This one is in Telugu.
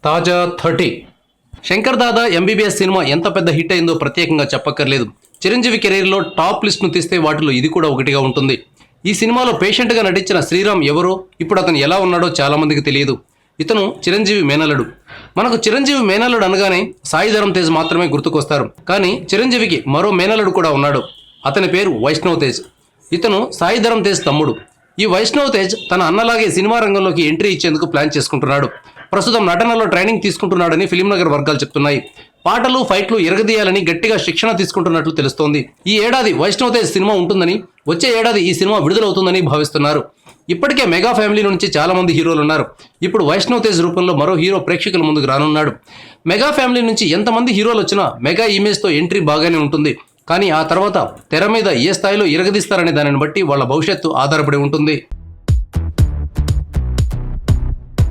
తాజా 30 శంకర్ దాదా ఎంబీబీఎస్ సినిమా ఎంత పెద్ద హిట్ అయిందో ప్రత్యేకంగా చెప్పక్కర్లేదు. చిరంజీవి కెరీర్లో టాప్ లిస్ట్ను తీస్తే వాటిలో ఇది కూడా ఒకటిగా ఉంటుంది. ఈ సినిమాలో పేషెంట్గా నటించిన శ్రీరామ్ ఎవరో, ఇప్పుడు అతను ఎలా ఉన్నాడో చాలామందికి తెలియదు. ఇతను చిరంజీవి మేనల్లుడు. మనకు చిరంజీవి మేనల్లుడు అనగానే సాయి ధరమ్ తేజ్ మాత్రమే గుర్తుకొస్తారు. కానీ చిరంజీవికి మరో మేనల్లుడు కూడా ఉన్నాడు. అతని పేరు వైష్ణవ్ తేజ్. ఇతను సాయి ధరమ్ తేజ్ తమ్ముడు. ఈ వైష్ణవ్ తేజ్ తన అన్నలాగే సినిమా రంగంలోకి ఎంట్రీ ఇచ్చేందుకు ప్లాన్ చేసుకుంటున్నాడు. ప్రస్తుతం నటనలో ట్రైనింగ్ తీసుకుంటున్నాడని ఫిలిం నగర్ వర్గాలు చెప్తున్నాయి. పాటలు, ఫైట్లు ఎరగదీయాలని గట్టిగా శిక్షణ తీసుకుంటున్నట్లు తెలుస్తోంది. ఈ ఏడాది వైష్ణవ్ తేజ్ సినిమా ఉంటుందని, వచ్చే ఏడాది ఈ సినిమా విడుదలవుతుందని భావిస్తున్నారు. ఇప్పటికే మెగా ఫ్యామిలీ నుంచి చాలా మంది హీరోలు ఉన్నారు. ఇప్పుడు వైష్ణవ్ తేజ్ రూపంలో మరో హీరో ప్రేక్షకుల ముందుకు రానున్నాడు. మెగా ఫ్యామిలీ నుంచి ఎంతమంది హీరోలు వచ్చినా మెగా ఇమేజ్తో ఎంట్రీ బాగానే ఉంటుంది. కానీ ఆ తర్వాత తెర మీద ఏ స్థాయిలో ఇరగదీస్తారనే దానిని బట్టి వాళ్ళ భవిష్యత్తు ఆధారపడి ఉంటుంది.